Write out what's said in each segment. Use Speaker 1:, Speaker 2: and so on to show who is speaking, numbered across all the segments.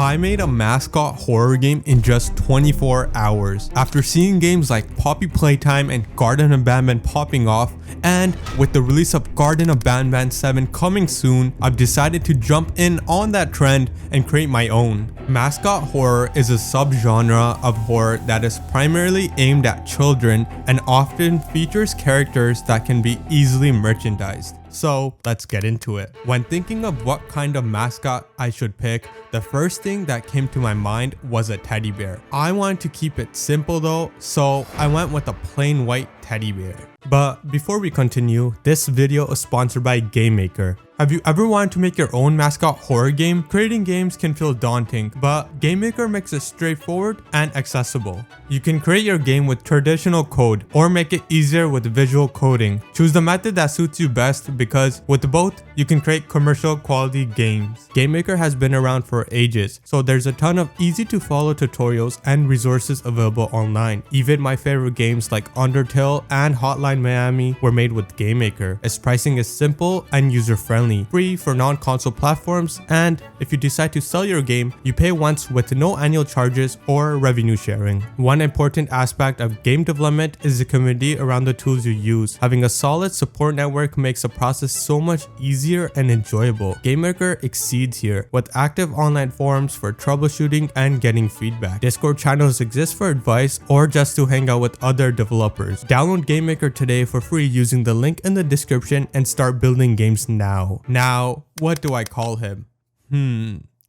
Speaker 1: I made a mascot horror game in just 24 hours. After seeing games like Poppy Playtime and Garten of Banban popping off, and with the release of Garten of Banban 7 coming soon, I've decided to jump in on that trend and create my own. Mascot horror is a subgenre of horror that is primarily aimed at children and often features characters that can be easily merchandised. So let's get into it. When thinking of what kind of mascot I should pick, the first thing that came to my mind was a teddy bear. I wanted to keep it simple though, so I went with a plain white teddy bear. But before we continue, this video is sponsored by GameMaker. Have you ever wanted to make your own mascot horror game? Creating games can feel daunting, but GameMaker makes it straightforward and accessible. You can create your game with traditional code or make it easier with visual coding. Choose the method that suits you best because with both, you can create commercial quality games. GameMaker has been around for ages, so there's a ton of easy to follow tutorials and resources available online. Even my favorite games like Undertale and Hotline Miami were made with GameMaker. Its pricing is simple and user-friendly, free for non-console platforms, and if you decide to sell your game, you pay once with no annual charges or revenue sharing. One important aspect of game development is the community around the tools you use. Having a solid support network makes the process so much easier and enjoyable. GameMaker exceeds here, with active online forums for troubleshooting and getting feedback. Discord channels exist for advice or just to hang out with other developers. Download GameMaker today for free using the link in the description and start building games now. Now, what do I call him?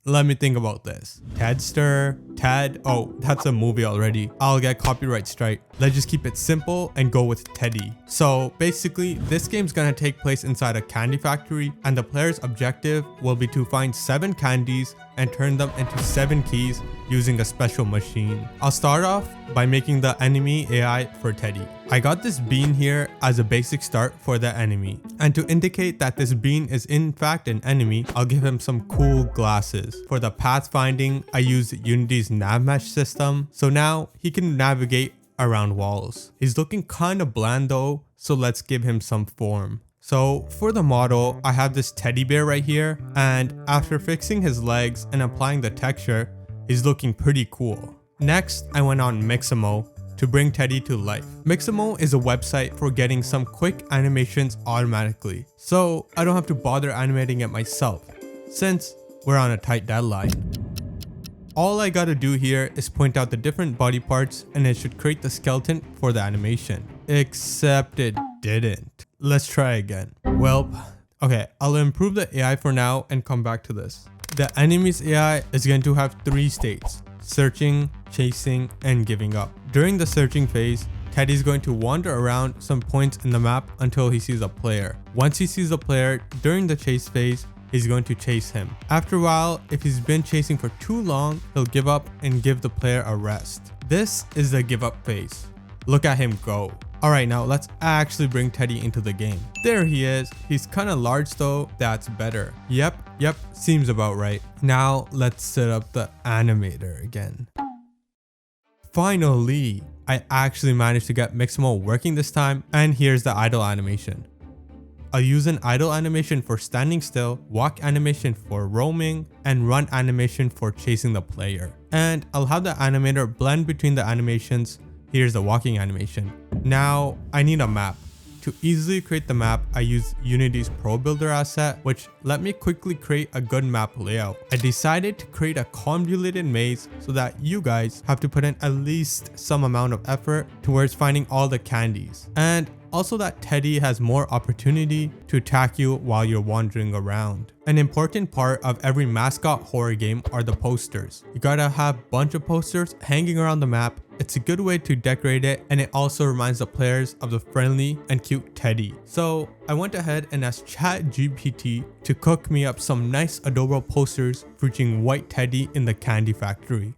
Speaker 1: Let me think about this. Tedster? Ted? Oh, that's a movie already. I'll get copyright strike. Let's just keep it simple and go with Teddy. So basically, this game's gonna take place inside a candy factory, and the player's objective will be to find 7 candies and turn them into 7 keys using a special machine. I'll start off by making the enemy AI for Teddy. I got this bean here as a basic start for the enemy. And to indicate that this bean is in fact an enemy, I'll give him some cool glasses. For the pathfinding, I used Unity's nav mesh system, so now he can navigate around walls. He's looking kind of bland though, so let's give him some form. So for the model, I have this teddy bear right here, and after fixing his legs and applying the texture, he's looking pretty cool. Next, I went on Mixamo to bring Teddy to life. Mixamo is a website for getting some quick animations automatically, so I don't have to bother animating it myself, since we're on a tight deadline. All I gotta do here is point out the different body parts and it should create the skeleton for the animation. Except it didn't. Let's try again. Well, okay, I'll improve the AI for now and come back to this. The enemy's AI is going to have 3 states: searching, chasing, and giving up. During the searching phase, Teddy's going to wander around some points in the map until he sees a player. Once he sees a player during the chase phase, he's going to chase him. After a while, if he's been chasing for too long, he'll give up and give the player a rest. This is the give up phase. Look at him go. Alright, now let's actually bring Teddy into the game. There he is. He's kind of large though. That's better. Yep, seems about right. Now let's set up the animator again. Finally, I actually managed to get Mixamo working this time, and here's the idle animation. I'll use an idle animation for standing still, walk animation for roaming, and run animation for chasing the player. And I'll have the animator blend between the animations. Here's the walking animation. Now, I need a map. To easily create the map, I use Unity's Pro Builder asset, which let me quickly create a good map layout. I decided to create a convoluted maze so that you guys have to put in at least some amount of effort towards finding all the candies. And also that Teddy has more opportunity to attack you while you're wandering around. An important part of every mascot horror game are the posters. You gotta have a bunch of posters hanging around the map. It's a good way to decorate it, and it also reminds the players of the friendly and cute Teddy. So I went ahead and asked ChatGPT to cook me up some nice adorable posters featuring white Teddy in the candy factory.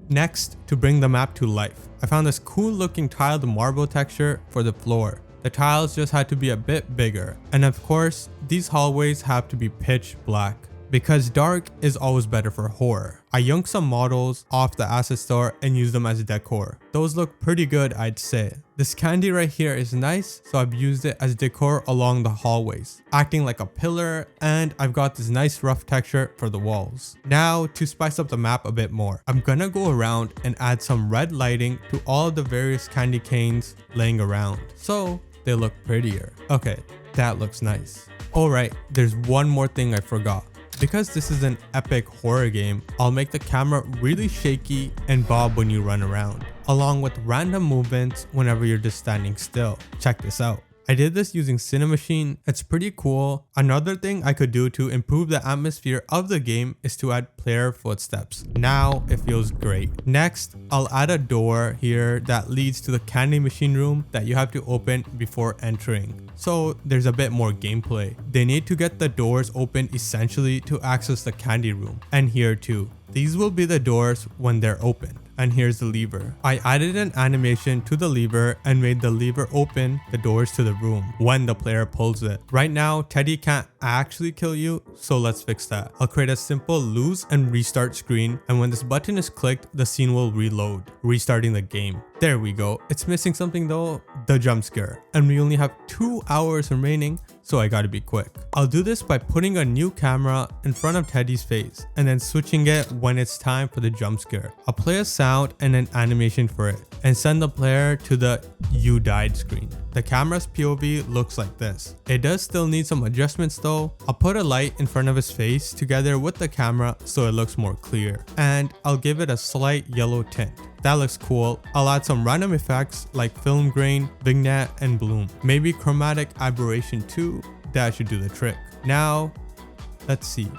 Speaker 1: Next, to bring the map to life, I found this cool looking tiled marble texture for the floor. The tiles just had to be a bit bigger, and of course, these hallways have to be pitch black. because dark is always better for horror. I yanked some models off the asset store and used them as decor. Those look pretty good, I'd say. This candy right here is nice, so I've used it as decor along the hallways, acting like a pillar, and I've got this nice rough texture for the walls. Now, to spice up the map a bit more, I'm gonna go around and add some red lighting to all of the various candy canes laying around, so they look prettier. Okay, that looks nice. Alright, there's one more thing I forgot. Because this is an epic horror game, I'll make the camera really shaky and bob when you run around, along with random movements whenever you're just standing still. Check this out. I did this using Cinemachine. It's pretty cool. Another thing I could do to improve the atmosphere of the game is to add player footsteps. Now it feels great. Next, I'll add a door here that leads to the candy machine room that you have to open before entering. So there's a bit more gameplay. They need to get the doors open essentially to access the candy room. And here too. These will be the doors when they're open. And here's the lever. I added an animation to the lever and made the lever open the doors to the room when the player pulls it. Right now, Teddy can't actually kill you, so let's fix that. I'll create a simple lose and restart screen, and when this button is clicked, the scene will reload, restarting the game. There we go. It's missing something though, the jump scare. And we only have 2 hours remaining, so I gotta be quick. I'll do this by putting a new camera in front of Teddy's face and then switching it when it's time for the jump scare. I'll play a sound and an animation for it and send the player to the "you died" screen. The camera's POV looks like this. It does still need some adjustments though. I'll put a light in front of his face together with the camera so it looks more clear, and I'll give it a slight yellow tint. That looks cool. I'll add some random effects like film grain, vignette, and bloom. Maybe chromatic aberration too. That should do the trick. Now, let's see.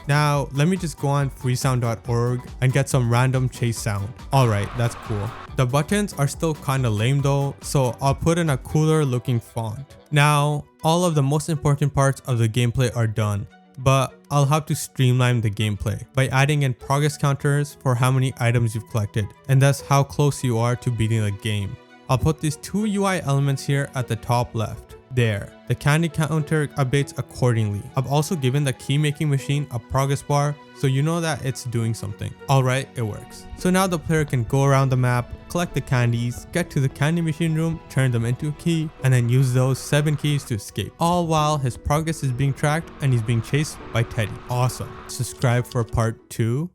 Speaker 1: Now, let me just go on freesound.org and get some random chase sound. Alright, that's cool. The buttons are still kinda lame though, so I'll put in a cooler looking font. Now, all of the most important parts of the gameplay are done, but I'll have to streamline the gameplay by adding in progress counters for how many items you've collected, and thus how close you are to beating the game. I'll put these 2 UI elements here at the top left. There, the candy counter updates accordingly. I've also given the key making machine a progress bar so you know that it's doing something. Alright, it works. So now the player can go around the map, collect the candies, get to the candy machine room, turn them into a key, and then use those 7 keys to escape. All while his progress is being tracked and he's being chased by Teddy. Awesome. Subscribe for part 2.